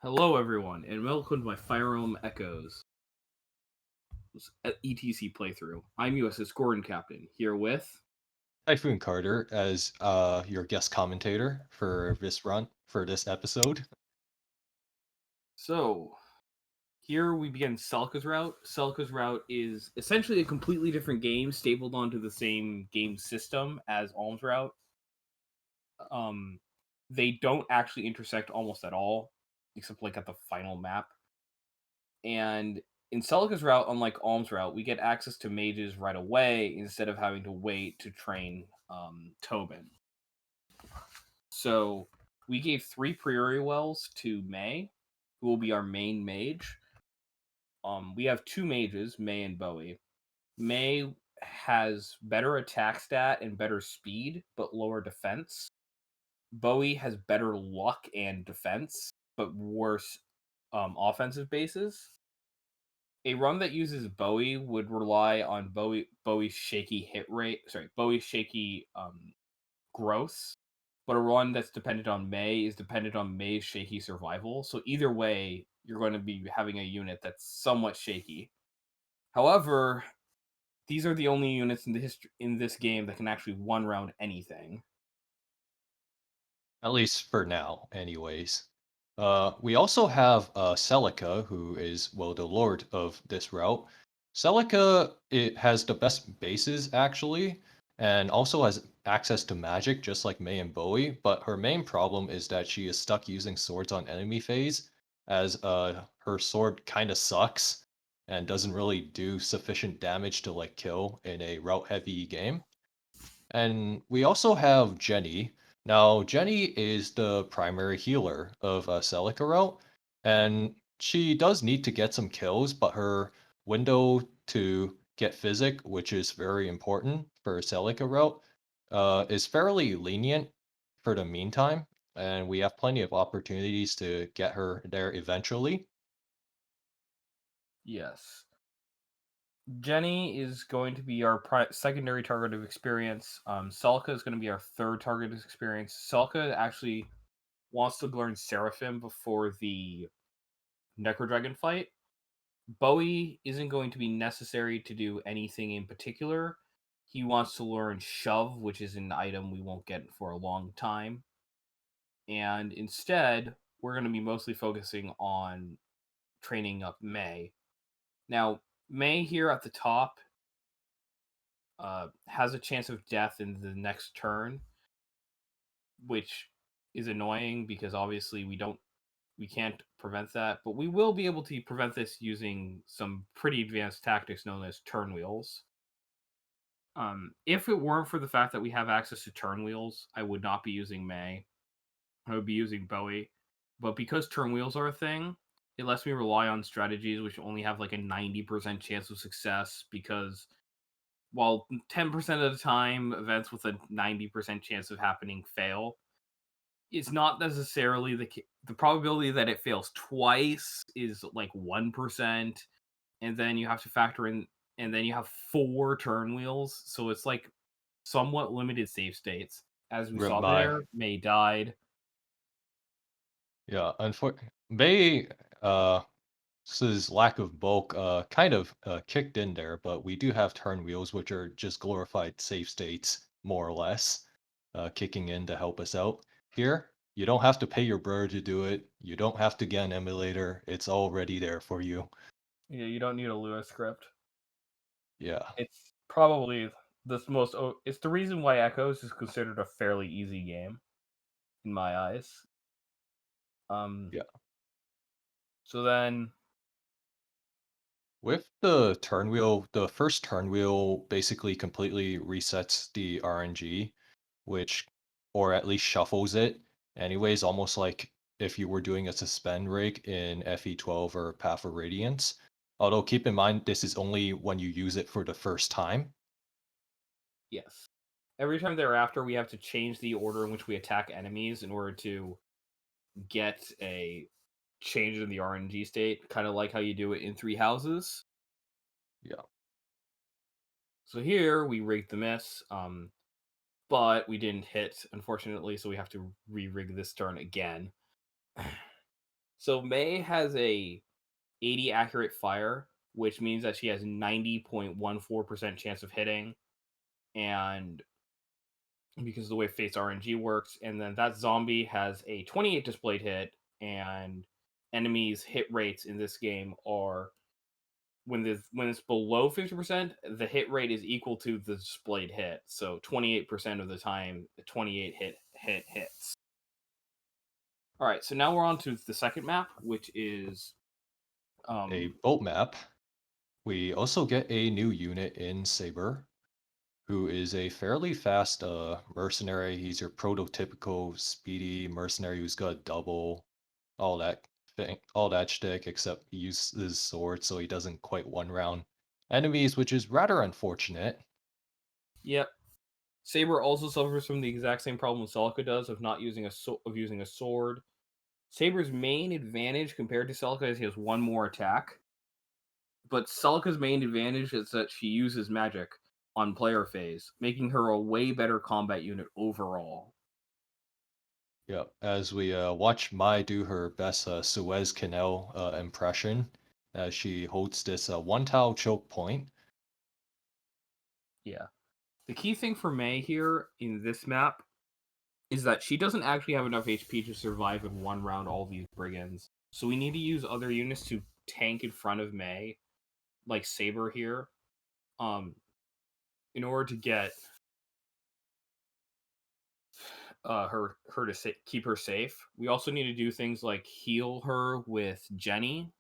Hello, everyone, and welcome to my Fire Realm Echoes ETC playthrough. I'm USS Gordon Captain, here with... Typhoon Carter as your guest commentator for this run for this episode. So, here we begin Celica's route. Celica's route is essentially a completely different game, stapled onto the same game system as Alm's route. Um, they don't actually intersect almost at all, except like at the final map. And in Celica's route, unlike Alm's route, we get access to mages right away instead of having to wait to train Tobin. So we gave 3 Prairie Wells to May, who will be our main mage. We have 2 mages, May and Boey. May has better attack stat and better speed, but lower defense. Boey has better luck and defense, but worse offensive bases. A run that uses Boey would rely on Bowie's shaky hit rate. Sorry, Bowie's shaky growth. But a run that's dependent on May is dependent on May's shaky survival. So either way, you're going to be having a unit that's somewhat shaky. However, these are the only units in this game that can actually one round anything. At least for now, anyways. We also have Celica, who is, well, the lord of this route. Celica, it has the best bases, actually, and also has access to magic, just like May and Bowie, but her main problem is that she is stuck using swords on enemy phase, as her sword kind of sucks and doesn't really do sufficient damage to, like, kill in a route-heavy game. And we also have Jenny. Now, Jenny is the primary healer of Celica route, and she does need to get some kills, but her window to get physic, which is very important for Celica route, is fairly lenient for the meantime, and we have plenty of opportunities to get her there eventually. Yes. Jenny is going to be our secondary target of experience. Celica is going to be our third target of experience. Celica actually wants to learn Seraphim before the Necro Dragon fight. Bowie isn't going to be necessary to do anything in particular. He wants to learn Shove, which is an item we won't get for a long time. And instead, we're going to be mostly focusing on training up May. Now, May here at the top has a chance of death in the next turn, which is annoying because obviously we can't prevent that, but we will be able to prevent this using some pretty advanced tactics known as turn wheels. If it weren't for the fact that we have access to turn wheels, I would not be using May. I would be using Bowie. But because turn wheels are a thing, it lets me rely on strategies which only have like a 90% chance of success because while 10% of the time events with a 90% chance of happening fail, it's not necessarily the probability that it fails twice is like 1%, and then you have to factor in, and then you have 4 turn wheels, so it's like somewhat limited save states. As we Rip saw my there, May died. Yeah, unfortunately, Bay his lack of bulk kind of kicked in there, but we do have turn wheels, which are just glorified save states, more or less, kicking in to help us out. Here, you don't have to pay your brother to do it. You don't have to get an emulator. It's already there for you. Yeah, you don't need a Lewis script. Yeah, It's probably it's the reason why Echoes is considered a fairly easy game in my eyes. Um yeah. so then With the turn wheel, the first turn wheel basically completely resets the RNG, which, or at least shuffles it. Anyways, almost like if you were doing a suspend rig in FE12 or Path of Radiance. Although keep in mind, this is only when you use it for the first time. yes. Every time thereafter we have to change the order in which we attack enemies in order to get a change in the RNG state, kind of like how you do it in Three Houses. Yeah. So here we rigged the miss, but we didn't hit, unfortunately, so we have to re-rig this turn again. So May has a 80 accurate fire, which means that she has 90.14% chance of hitting, and because of the way Fate's RNG works, and then that zombie has a 28 displayed hit, and enemies' hit rates in this game are when it's below 50%, the hit rate is equal to the displayed hit. So 28% of the time, the 28 hits. All right, so now we're on to the second map, which is A boat map. We also get a new unit in Saber, who is a fairly fast mercenary. He's your prototypical speedy mercenary who's got double, all that thing, all that shtick, except he uses his sword, so he doesn't quite one round enemies, which is rather unfortunate. yep. Saber also suffers from the exact same problem Celica does of not using using a sword. Saber's main advantage compared to Celica is he has one more attack, but Celica's main advantage is that she uses magic on player phase, making her a way better combat unit overall. Yeah, as we watch Mai do her best Suez Canal impression, as she holds this one tile choke point. Yeah. The key thing for May here in this map is that she doesn't actually have enough HP to survive in one round all these brigands. So we need to use other units to tank in front of May, like Saber here, in order to get her to keep her safe. We also need to do things like heal her with Jenny,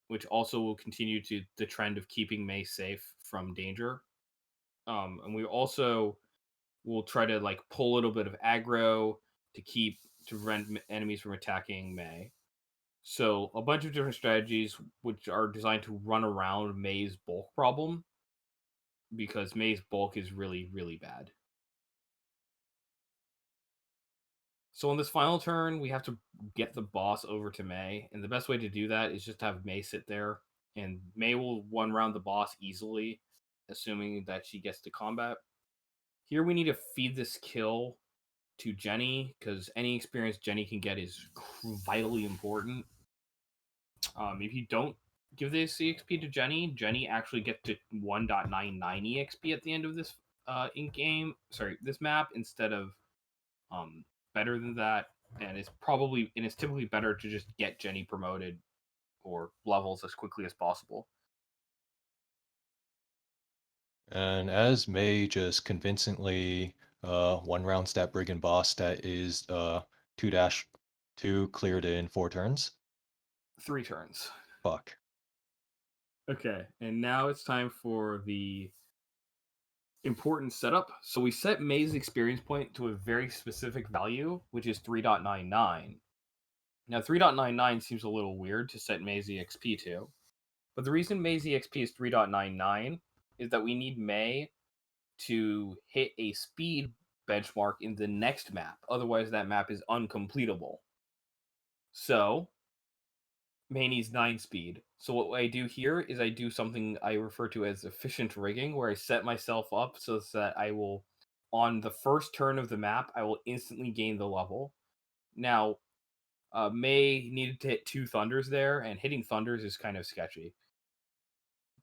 which also will continue to the trend of keeping May safe from danger. And we also will try to like pull a little bit of aggro to prevent enemies from attacking May. So a bunch of different strategies which are designed to run around May's bulk problem because May's bulk is really, really bad. So on this final turn, we have to get the boss over to May, and the best way to do that is just to have May sit there, and May will one round the boss easily, assuming that she gets to combat. Here we need to feed this kill to Jenny because any experience Jenny can get is vitally important. If you don't give this EXP to Jenny, Jenny actually gets to 1.99 EXP at the end of this this map instead of better than that, and it's typically better to just get Jenny promoted or levels as quickly as possible. And as May just convincingly one round stat brigand boss that is 2-2 cleared in 4 turns. 3 turns. Fuck. Okay, and now it's time for the important setup. So we set May's experience point to a very specific value, which is 3.99. Now 3.99 seems a little weird to set May's EXP to, but the reason May's EXP is 3.99 is that we need May to hit a speed benchmark in the next map. Otherwise, that map is uncompletable. So, May needs 9 speed. So, what I do here is I do something I refer to as efficient rigging, where I set myself up so that I will, on the first turn of the map, I will instantly gain the level. Now, May needed to hit 2 thunders there, and hitting thunders is kind of sketchy.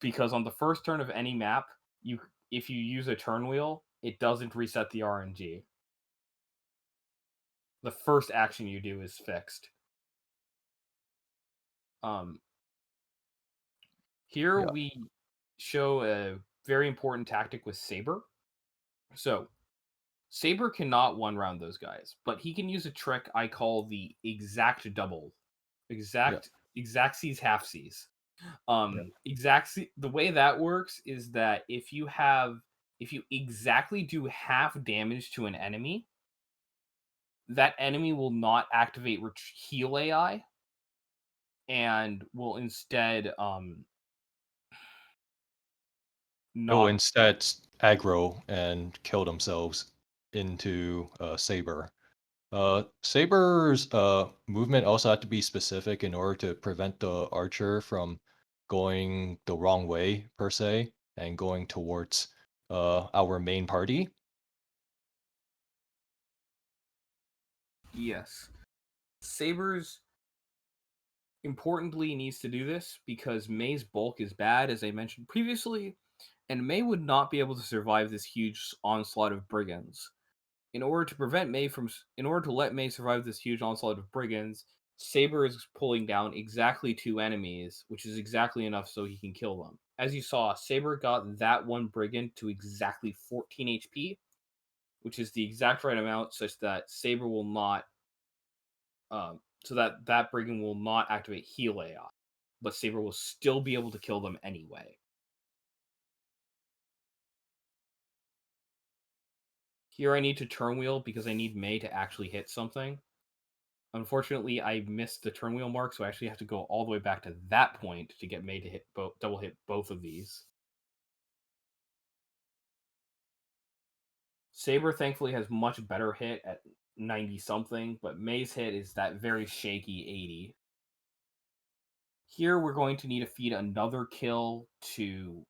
Because on the first turn of any map, if you use a turn wheel, it doesn't reset the RNG. The first action you do is fixed. Um, Here Yeah. we show a very important tactic with Saber. So Saber cannot one round those guys, but he can use a trick I call the exact double, Yeah. exact seas half seas. Yeah. The way that works is that if you exactly do half damage to an enemy, that enemy will not activate heal AI and will instead They'll not. instead aggro and kill themselves into Saber. Saber's movement also had to be specific in order to prevent the archer from going the wrong way, per se, and going towards our main party. Yes. Sabers importantly needs to do this because May's bulk is bad, as I mentioned previously, and May would not be able to survive this huge onslaught of brigands. In order to let May survive this huge onslaught of brigands, Saber is pulling down exactly 2 enemies, which is exactly enough so he can kill them. As you saw, Saber got that one brigand to exactly 14 HP, which is the exact right amount, such that Saber will not, so that that brigand will not activate heal AI, but Saber will still be able to kill them anyway. Here I need to turn wheel because I need May to actually hit something. Unfortunately, I missed the turn wheel mark, so I actually have to go all the way back to that point to get May to hit double hit both of these. Saber thankfully has much better hit at 90 something, but May's hit is that very shaky 80. Here we're going to need to feed another kill to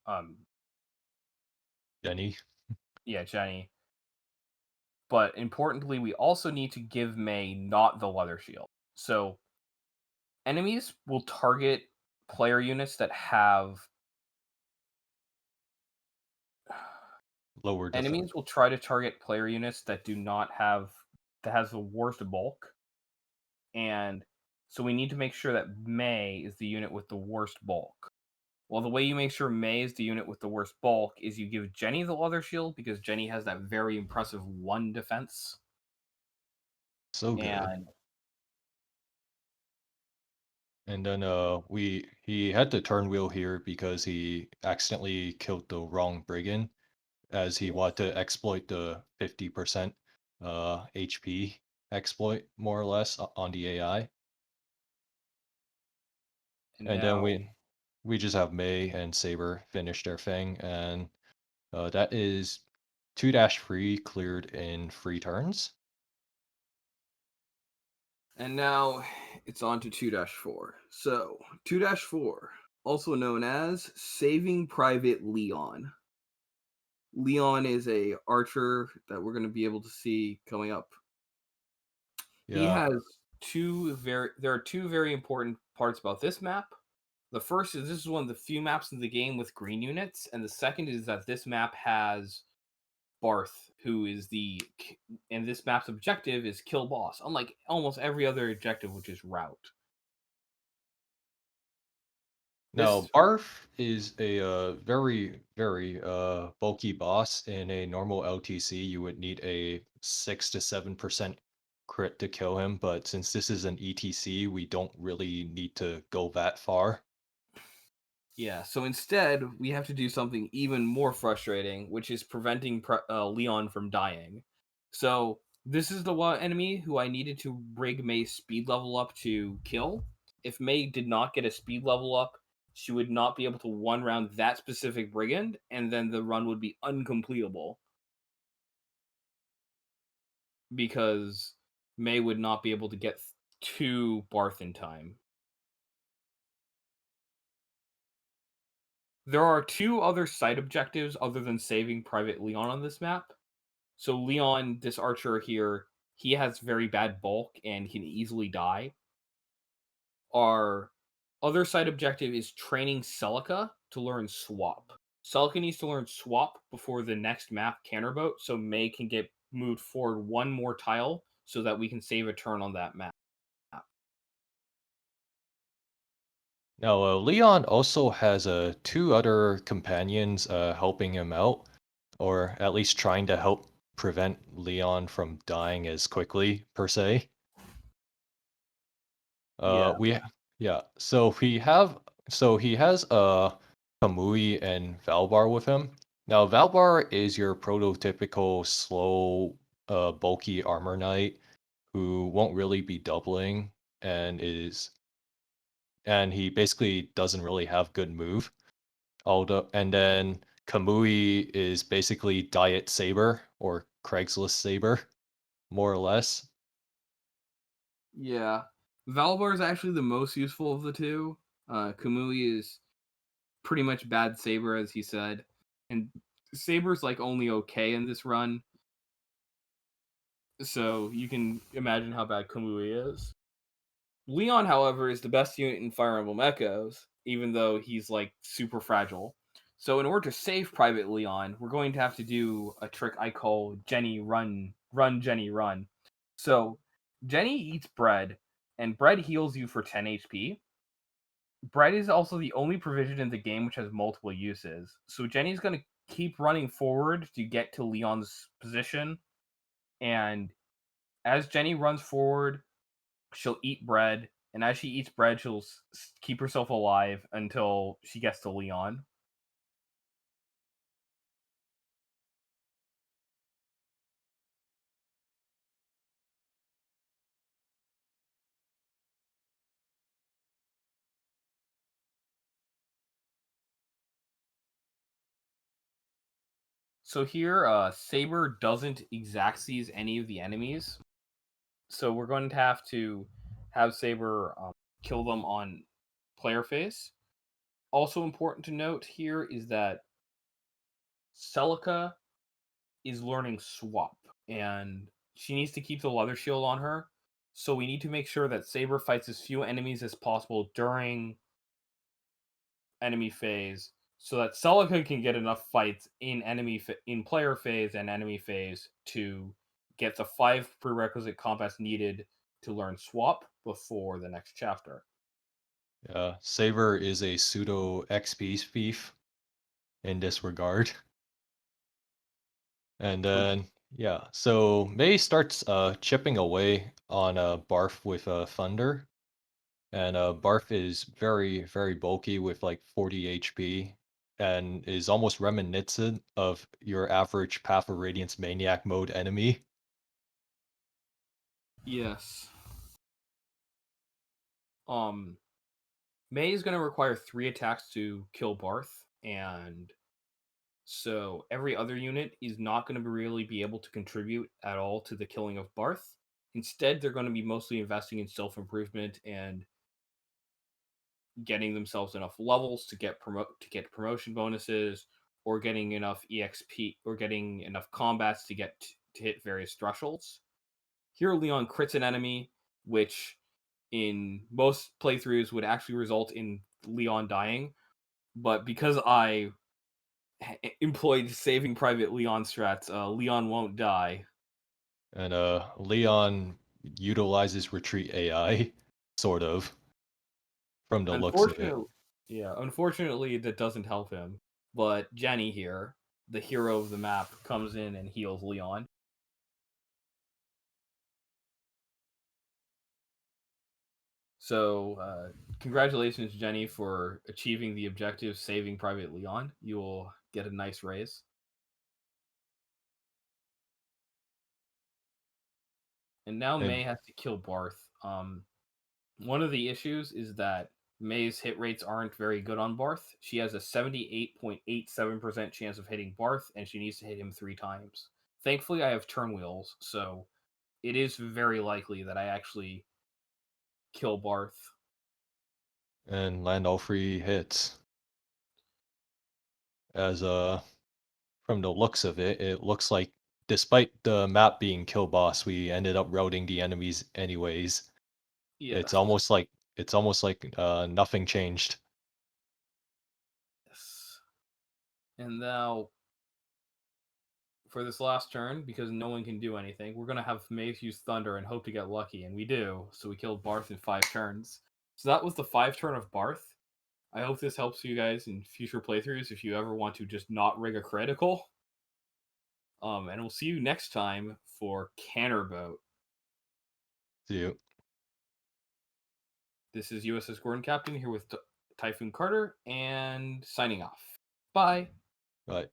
um Jenny. Jenny. But importantly, we also need to give May not the leather shield. So enemies will target player units that have Lower defense. enemies will try to target player units that do not have that has the worst bulk. And so we need to make sure that May is the unit with the worst bulk. Well, the way you make sure May is the unit with the worst bulk is you give Jenny the leather shield because Jenny has that very impressive 1 defense. So good. And And then he had to turn wheel here because he accidentally killed the wrong brigand as he wanted to exploit the 50% HP exploit more or less on the AI. And then now we just have May and Saber finish their thing, and that is 2-3 cleared in 3 turns. And now it's on to 2-4. So, 2-4, also known as Saving Private Leon. Leon is a archer that we're going to be able to see coming up. He Yeah. has there are two very important parts about this map. The first is this is one of the few maps in the game with green units, and the second is that this map has Barth, who is and this map's objective is kill boss, unlike almost every other objective, which is route. Now, This Barth is a very, very bulky boss. In a normal LTC, you would need a 6 to 7% crit to kill him, but since this is an ETC, we don't really need to go that far. Yeah, so instead, we have to do something even more frustrating, which is preventing Leon from dying. So, this is the one enemy who I needed to rig May's speed level up to kill. If May did not get a speed level up, she would not be able to one round that specific brigand, and then the run would be uncompletable. Because May would not be able to get to Barth in time. There are 2 other side objectives other than saving Private Leon on this map. So Leon, this archer here, he has very bad bulk and can easily die. Our other side objective is training Celica to learn swap. Celica needs to learn swap before the next map Canterboat, so May can get moved forward 1 more tile so that we can save a turn on that map. Now, Leon also has 2 other companions helping him out, or at least trying to help prevent Leon from dying as quickly, per se. Yeah. We yeah. So he has Kamui and Valbar with him. Now Valbar is your prototypical slow, bulky armor knight who won't really be doubling and he basically doesn't really have good move. Although and then Kamui is basically Diet Saber or Craigslist Saber, more or less. Yeah. Valbar is actually the most useful of the 2. Kamui is pretty much bad Saber, as he said. And Saber's like only okay in this run. So you can imagine how bad Kamui is. Leon, however, is the best unit in Fire Emblem Echoes, even though he's like super fragile. So in order to save Private Leon, we're going to have to do a trick I call Jenny Run, Run Jenny Run. So Jenny eats bread, and bread heals you for 10 HP. Bread is also the only provision in the game which has multiple uses. So Jenny's going to keep running forward to get to Leon's position, and as Jenny runs forward, she'll eat bread, and as she eats bread, she'll keep herself alive until she gets to Leon. So here, Saber doesn't exact seize any of the enemies, so we're going to have Saber kill them on player phase. Also important to note here is that Celica is learning swap, and she needs to keep the leather shield on her. So we need to make sure that Saber fights as few enemies as possible during enemy phase, so that Celica can get enough fights in in player phase and enemy phase to get the 5 prerequisite combats needed to learn swap before the next chapter. Saber is a pseudo XP thief in this regard. And then yeah, so May starts chipping away on Barth with Thunder. And Barth is very, very bulky with like 40 HP and is almost reminiscent of your average Path of Radiance Maniac mode enemy. Yes. Um May is going to require 3 attacks to kill Barth, and so every other unit is not going to really be able to contribute at all to the killing of Barth. Instead, they're going to be mostly investing in self-improvement and getting themselves enough levels to get promotion bonuses, or getting enough exp, or getting enough combats to to hit various thresholds. Here Leon crits an enemy, which in most playthroughs would actually result in Leon dying, but because I employed Saving Private Leon strats, Leon won't die. And Leon utilizes retreat AI, sort of, from the looks of it. Unfortunately, yeah, unfortunately that doesn't help him. But Jenny here, the hero of the map, comes in and heals Leon. So, congratulations, Jenny, for achieving the objective, saving Private Leon. You will get a nice raise. And now And May has to kill Barth. One of the issues is that May's hit rates aren't very good on Barth. She has a 78.87% chance of hitting Barth, and she needs to hit him 3 times. Thankfully, I have turn wheels, so it is very likely that I actually kill Barth. land all 3 hits. As from the looks of it, it looks like despite the map being kill boss, we ended up routing the enemies anyways. Yeah. It's almost like nothing changed. Yes. And now, for this last turn, because no one can do anything, we're going to have Mace use Thunder and hope to get lucky, and we do. So we killed Barth in 5 turns. So that was the 5 turn of Barth. I hope this helps you guys in future playthroughs if you ever want to just not rig a critical. And we'll see you next time for Canterboat. See you. This is USS Gordon Captain here with Typhoon Carter, and signing off. Bye. Bye.